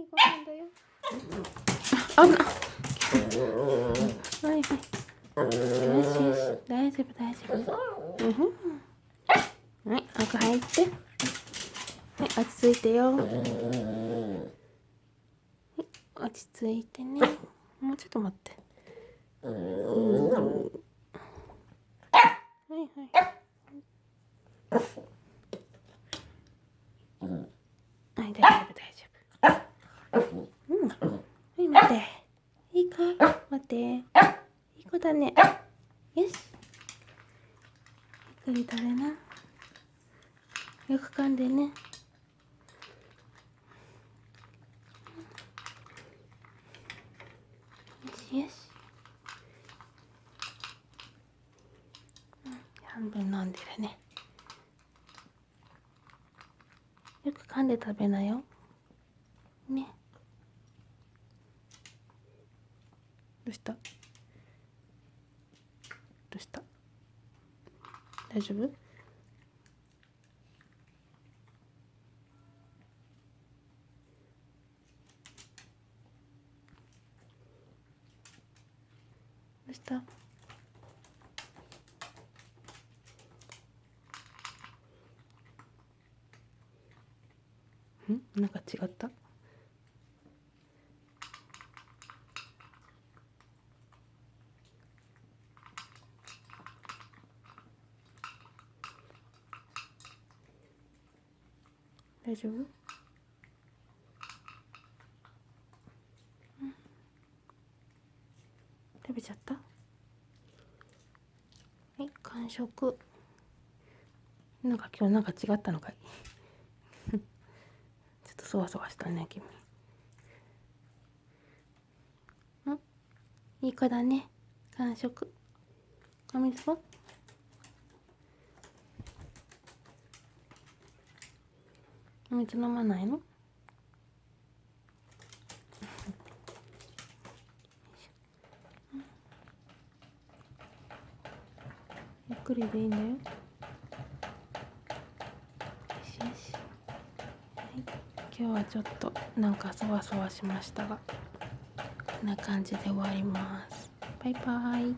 い、ご飯だよ。あんな。はいはい。よしよし、大丈夫大丈夫。はい、中入って。はい、落ち着いてよ。はい、落ち着いてね。もうちょっと待って。はいはい。はい、大丈夫大丈夫。はい、待って。いいか、待って。いい子だね。よし。ゆっくり食べな。よく噛んでね。よしよし。半分飲んでるね。よく噛んで食べなよ。ね。どうした？どうした？大丈夫？どうした？なんか違った？大丈夫？食べちゃった？はい、完食。なんか今日なんか違ったのかい？ちょっとそわそわしたね、君。いい子だね。完食。お水は？お水飲まないの？ゆっくりでいいんだよ。よしよし。はい、今日はちょっとなんかそわそわしましたが、こんな感じで終わります。バイバイ。